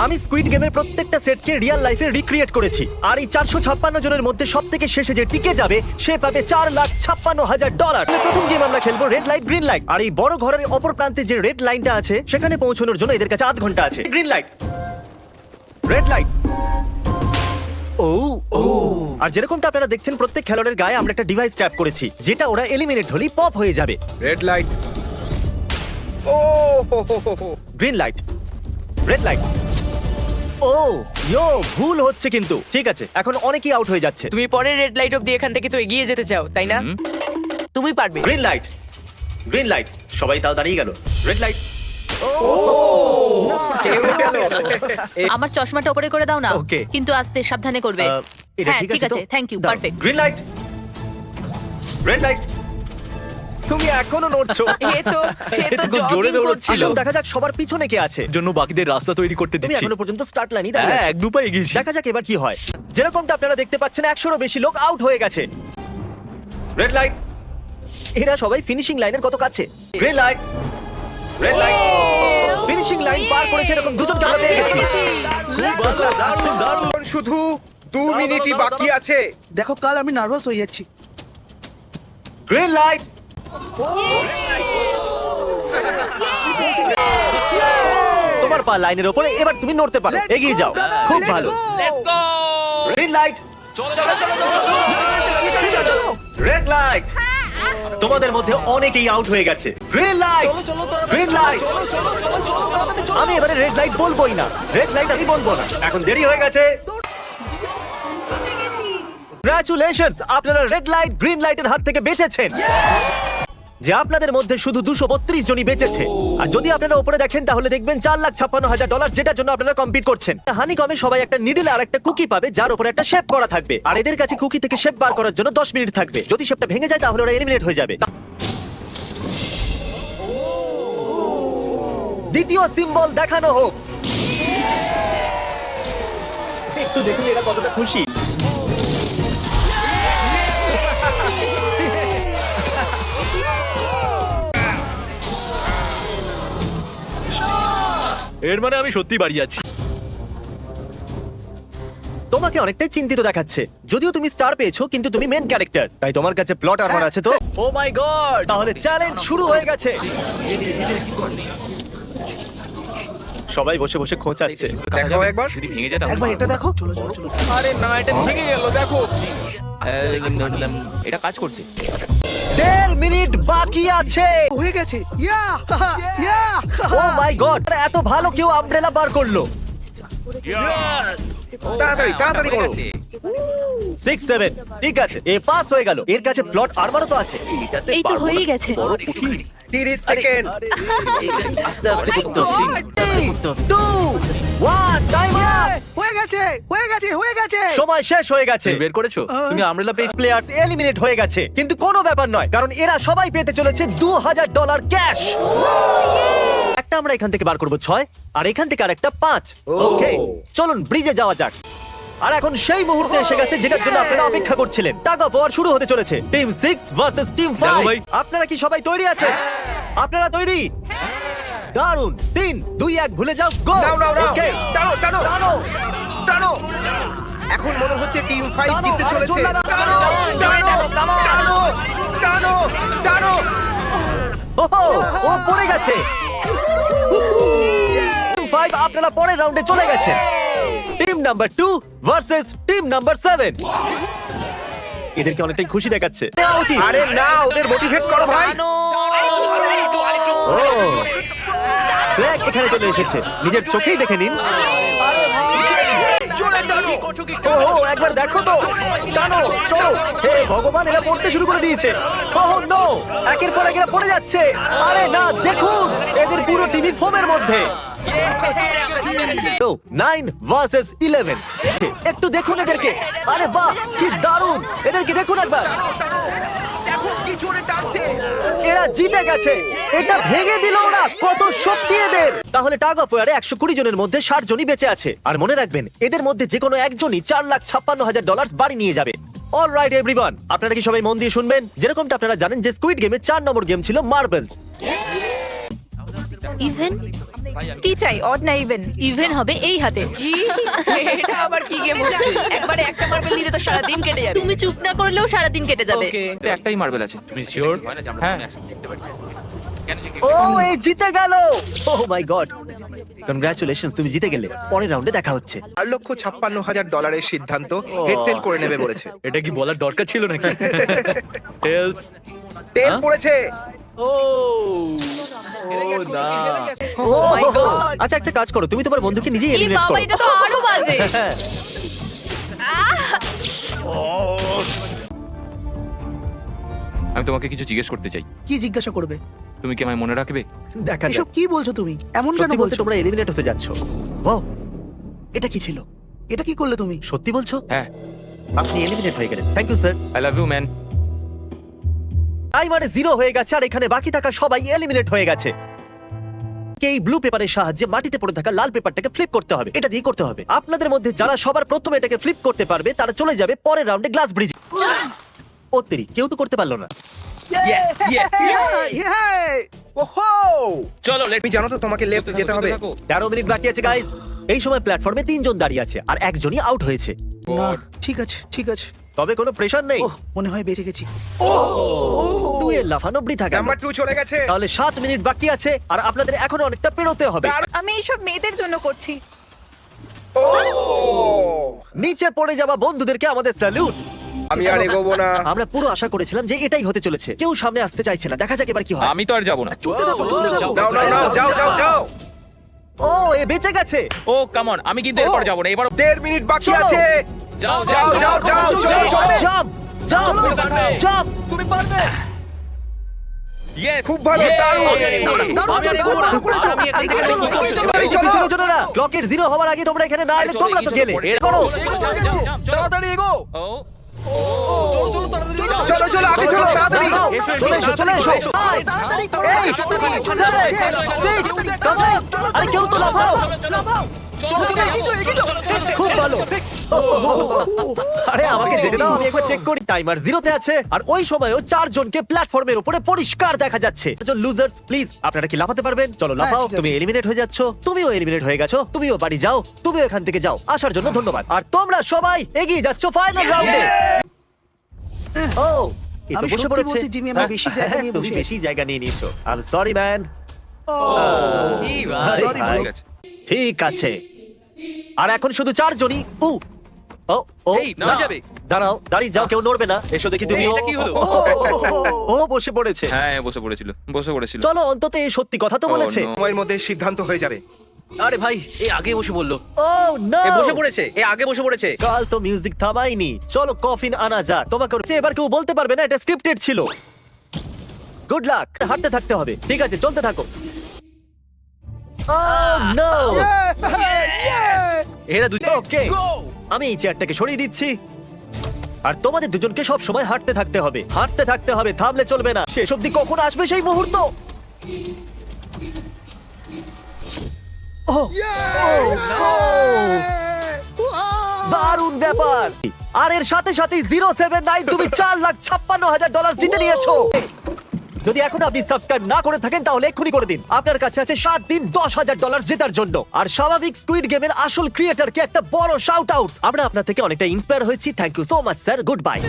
আমি স্কুইড গেমের প্রত্যেকটা সেটকে রিয়েল লাইফে রিক্রিয়েট করেছি, আর এই 456 জনের মধ্যে সব থেকে শেষে যে টিকে যাবে সে পাবে $4,56,000। প্রথম গেম আমরা খেলবো রেড লাইট গ্রিন লাইট, আর এই বড় ঘরের অপর প্রান্তে যে রেড লাইনটা আছে সেখানে পৌঁছানোর জন্য এদের কাছে 8 ঘন্টা আছে। গ্রিন লাইট, রেড লাইট, ও ও। আর যেরকমটা আপনারা দেখছেন প্রত্যেক খেলোয়াড়ের গায়ে আমরা একটা ডিভাইস ট্যাপ করেছি, যেটা ওরা এলিমিনেট হলেই পপ হয়ে যাবে। রেড লাইট, ও গ্রিন লাইট, রেড লাইট, ও ইয়ো ভুল হচ্ছে কিন্তু। ঠিক আছে, এখন অনেকেই আউট হয়ে যাচ্ছে। তুমি পরে রেড লাইট অব্দি এখান থেকে তো এগিয়ে যেতে চাও, তাই না? তুমি পারবে। গ্রিন লাইট, গ্রিন লাইট, সবাই তাও দাঁড়িয়ে গেল। রেড লাইট, আমার চশমাটা উপরে করে দাও না, Okay. কিন্তু আস্তে সাবধানে করবে। এটা হ্যাঁ ঠিক ঠিক আছে তো? আছে, থ্যাংক ইউ, দাও। Perfect. Green light, red light, তুমি এখনো নড়ছো। এ তো খুব জোরে জগিং দৌড়চ্ছিল। করছিল। আসুন দেখা যাক সবার পিছনে কে আছে। জন্য বাকিদের রাস্তা তৈরি করতে তুমি দিচ্ছি। এখনো পর্যন্ত স্টার্ট লাইনই দাঁড়িয়ে হ্যাঁ, আছো। এক দু পা এগিয়েছি। দেখা যাক এবার কি হয়। যেরকমটা আপনারা দেখতে পাচ্ছেন 100-রও বেশি লোক আউট হয়ে গেছে। রেড লাইট, এরা সবাই ফিনিশিং লাইনের কত কাছে। Green light, red light, finishing line পার করেছে এরকম দুজনকে আমরা পেয়ে গেছি। শুধু 2 মিনিটই বাকি আছে। দেখো কাল আমি নার্ভাস হয়ে যাচ্ছি। গ্রিন লাইট, তোমার পা লাইনের উপরে, এবার তুমি নড়তে পারো, এগিয়ে যাও। খুব ভালো। গ্রিন লাইট, রেড লাইট, তোমাদের মধ্যে অনেকেই আউট হয়ে গেছে। গ্রিন লাইট, গ্রিন লাইট, আমি এবারে রেড লাইট বলবোই না, রেড লাইট আমি বলবো না, এখন দেরি হয়ে গেছে। কংগ্রাচুলেশনস, আপনারা রেড লাইট গ্রিন লাইটের হাত থেকে বেঁচেছেন। যে আপনাদের মধ্যে শুধু 232 জনই বেঁচেছে। আর যদি আপনারা উপরে দেখেন তাহলে দেখবেন $4,56,000, যেটার জন্য আপনারা কম্পিট করছেন। হানিকমে সবাই একটা নিডল আর একটা কুকি পাবে, যার উপরে একটা শেপ করা থাকবে, আর এদের কাছে কুকি থেকে শেপ বার করার জন্য 10 মিনিট থাকবে। যদি শেপটা ভেঙে যায় তাহলে ওরা এলিমিনেট হয়ে যাবে। দ্বিতীয় সিম্বল দেখানো হোক। একটু দেখুন এরা কতটা খুশি। এর মানে আমি সত্যি বাড়ি যাচ্ছি। তোমাকে অনেকটাই চিন্তিত দেখাচ্ছে, যদিও তুমি স্টার পেয়েছো, কিন্তু তুমি মেন ক্যারেক্টার, তাই তোমার কাছে প্লট আর্মার আছে তো। ও মাই গড! তাহলে চ্যালেঞ্জ শুরু হয়ে গেছে। সবাই বসে বসে খোঁচাচ্ছে। দেখাও একবার। যদি ভেঙে যায় একবার এটা দেখো। চলো চলো চলো। আরে না, এটা ভেঙে গেল, দেখো। এটা কাজ করছে। 1.5 মিনিট বাকি আছে। হয়ে গেছে। ইয়া ইয়া। ও মাই গড, এত ভালো কেউ আমব্রেলা বার করলো। তাড়াতাড়ি তাড়াতাড়ি করো। 6-7, ঠিক আছে, এ পাস হয়ে গেল। এর কাছে প্লট আর্মারও তো আছে। এই তো হয়েই গেছে। 30 সেকেন্ড। আস্তে আস্তে করতে হচ্ছে। 3, 2, 1, টাইম আপ। হয়ে গেছে হয়ে গেছে হয়ে গেছে। সময় শেষ হয়ে গেছে। তুমি বের করেছো? তুমি আমরেলা পেয়েছো? প্লেয়ার্স এলিমিনেট হয়ে গেছে, কিন্তু কোনো ব্যাপার নয়, কারণ এরা সবাই পেতে চলেছে $2,000 ক্যাশ। একটা আমরা এখান থেকে বার করবো 6, আর এখান থেকে আরেকটা 5। ওকে, চলুন ব্রিজে যাওয়া যাক। আর এখন সেই মুহূর্তে এসে গেছে যেটার জন্য আপনারা অপেক্ষা করছিলেন। টাগ অফ ওয়ার শুরু হতে চলেছে। Team 6 versus team 5। ভাই। আপনারা কি সবাই তৈরি আছেন? আপনারা তৈরি? দারুন। 3, 2, 1 ভুলে যাও, গো। নাও নাও নাও। ওকে, টানো টানো টানো টানো। এখন মনে হচ্ছে টিম 5 টানো, জিততে আরে চলেছে। জোর লাগা। টানো টানো টানো টানো। ওহো, ও পড়ে গেছে। টিম 5 আপনারা পরের রাউন্ডে চলে গেছে। Team number 2 versus team number 7। এদেরকে অনেকটাই খুশি দেখাচ্ছে। নেওয়া উচিত। আরে না, ওদের মোটিভেট করো ভাই। ও, ফ্ল্যাগ এখানে চলে এসেছে, নিজের চোখেই দেখে নিন। ওহো, একবার দেখো তো। টানো, চলো। হে ভগবান, এরা পড়তে শুরু করে দিয়েছে। ওহো নো, একের পর এক এরা পড়ে যাচ্ছে। আরে না, দেখুন এদের পুরো টিমই ফোমের মধ্যে। 9 ভার্সেস 11। একটু দেখুন এদেরকে। আরে বাহ, কি দারুণ। এদেরকে দেখুন একবার। দেখো কি জোরে টানছে। এরা জিতে গেছে। এটা ভেঙে দিল ওরা। কত শক্তি এদের। তাহলে টাগ অফ ওয়ারে 120 জনের মধ্যে 60 জনই বেঁচে আছে। আর মনে রাখবেন, এদের মধ্যে যে কোনো একজনই $4,56,000 বাড়ি নিয়ে যাবে। অলরাইট এভরিওয়ান, আপনারা কি সবাই মন দিয়ে শুনবেন? যেরকমটা আপনারা জানেন যে স্কুইড গেমে 4 নম্বর গেম ছিল মার্বেলস। ইভেন কি চাই অড না ইভেন? ইভেন হবে এই হাতে। কি এটা আবার কি গেম হচ্ছে? একবারে একটা মার্বেল নিলে তো সারা দিন কেটে যাবে। তুমি চুপ না করলেও সারাদিন কেটে যাবে। ওকে একটাই মার্বেল আছে তুমি শিওর? হ্যাঁ ও এই জিতে গেল। ও মাই গড, কনগ্রাচুলেশনস, তুমি জিতে গেলে। পরের রাউন্ডে দেখা হচ্ছে। $4,56,000 সিদ্ধান্ত হেডটেল করে নেবে বলেছে। এটা কি বলার দরকার ছিল নাকি? টেলস টেল পড়েছে। ও না আচ্ছা একটা কাজ করো, তুমি তোমার বন্ধুকে নিজেই এই এলিমিনেট বাবা, করো। এটা তো আরো বাজে। হ্যাঁ, আমি তোমাকে কিছু জিজ্ঞেস করতে চাই। কি জিজ্ঞাসা করবে? তুমি কি আমায় মনে রাখবে? দেখা যাক। এসব কি বলছো তুমি? এমন কেন সত্যি বলতে বলছো? তোমরা এলিমিনেট হতে যাচ্ছ। ও এটা কি ছিল? এটা কি করলে তুমি? সত্যি বলছো? হ্যাঁ, আপনি এলিমিনেট হয়ে গেলেন। Thank you sir. I love you man. টাইমারে 0 হয়ে গেছে আর এখানে বাকি থাকা সবাই এলিমিনেট হয়ে গেছে। এই ব্লু পেপারের সাহায্যে মাটিতে পড়ে থাকা লাল পেপারটাকে ফ্লিপ করতে হবে। এটা দিয়ে করতে হবে। আপনাদের মধ্যে যারা সবার প্রথমে এটাকে ফ্লিপ করতে পারবে তারা চলে যাবে পরের রাউন্ডে গ্লাস ব্রিজ। ও তেরি, কেউ তো করতে পারলো না। ওহো! চলো তুমি জানো তো তোমাকে লেফট যেতে হবে। 13 মিনিট বাকি আছে গাইজ। এই সময় প্ল্যাটফর্মে 3 জন দাঁড়িয়ে আছে আর একজনই আউট হয়েছে। না, ঠিক আছে ঠিক আছে। তবে কোনো প্রেশার নেই। ওহ, মনে হয় বেঁচে গেছি। তুই এর লাফানো বৃথা গেল। নাম্বার 2 চলে গেছে। তাহলে 7 মিনিট বাকি আছে আর আপনাদের এখনো অনেকটা পেরোতে হবে। আমি এইসব মেয়েদের জন্য করছি। নিচে পড়ে যাওয়া বন্ধুদেরকে আমাদের স্যালুট। আমি আর এগোবো না। আমরা পুরো আশা করেছিলাম যে এটাই হতে চলেছে। কেউ সামনে আসতে চাইছে না। দেখা যাক এবার কি হয়। আমি তো আর যাবো না। চলতে থাকো চলতে থাকো। নাও নাও নাও, যাও যাও যাও। ও এ বেঁচে গেছে। ও কাম অন, আমি কিন্তু এরপর যাবো না। এবার 1.5 মিনিট বাকি চলো। আছে। যাও যাও যাও যাও যাও। Jump jump jump. তুমি পারবে। ইয়েস, খুব ভালো, দারুণ। পিছনে চলো না। ক্লকের 0 হওয়ার আগে তোমরা এখানে না এলে তোমরা তো গেলে। করো। তাড়াতাড়ি এগো। ও চলো চলো আগে চলো তাড়াতাড়ি। চলে এসো চলে এসো। 8 7 6 come on। আরে কেউ তো লাফাও। খুব ভালো। আরে আমাকে যেতে দাও, আমি একবার চেক করি। টাইমার 0 তে আছে আর ওই সময়ও 4 জনকে প্ল্যাটফর্মের উপরে পরিষ্কার দেখা যাচ্ছে। লুজার্স প্লিজ, আপনারা কি লাফাতে পারবেন? চলো লাফাও। ঠিক আছে। তুমি এলিমিনেট হয়ে যাচ্ছ, তুমিও এলিমিনেট হয়ে গেছো, তুমিও বাড়ি যাও, তুমিও এখান থেকে যাও। আসার জন্য ধন্যবাদ। আর তোমরা সবাই এগিয়ে যাচ্ছ ফাইনাল রাউন্ডে। ও এই তো আমি বসে সত্যি পড়েছে। বলছি, জিমি, আমি বেশি জায়গা নিয়ে তুমি বসে বেশি জায়গা নিয়ে নিয়েছো। I am sorry man. Sorry, bro. ঠিক আছে। ঠিক আছে। আর এখন শুধু 4 জনই। ও ও এই, নামা না। যাবে। দাঁড়াও, দাঁড়িয়ে যাও, কেউ নড়বে না। এসো দেখি তুমি। এটা কি হলো? ও বসে পড়েছে। হ্যাঁ, বসে পড়েছিল। চলো অন্তত এই সত্যি কথা তো Oh, বলেছে। no. সময়ের মধ্যে সিদ্ধান্ত হয়ে যাবে। আরে ভাই, এই আগে বসে বললো। ও নো, এ বসে পড়েছে, এ আগে বসে পড়েছে। কাল তো মিউজিক থামাইনি। চলো কফিন আনা যাক। তোমাকে এবার কেউ বলতে পারবে না এটা স্ক্রিপ্টেড ছিল। Good luck. হাঁটতে থাকতে হবে। ঠিক আছে, চলতে থাকো। ও নো। এরা দুই ওকে, আমি এই চেয়ারটাকে সরিয়ে দিচ্ছি। আর তোমাদের দুজনকে সব সময় হাঁটতে থাকতে হবে। হাঁটতে থাকতে হবে, থামলে চলবে না। শেষ অবধি কখন আসবে সেই মুহূর্ত? দারুণ ব্যাপার। আর এর সাথে সাথে 079 তুমি $4,56,000 জিতে নিয়েছো। যদি এখন আপনি সাবস্ক্রাইব না করে থাকেন তাহলে এক্ষুনি করে দিন। আপনার কাছে আছে 7 দিন $10,000 জেতার জন্য। আর স্বাভাবিক স্কুইড গেমের আসল ক্রিয়েটরকে একটা বড় শাউট আউট। আমরা আপনার থেকে অনেকটা ইন্সপায়ার হয়েছি। Thank you so much sir. Good bye.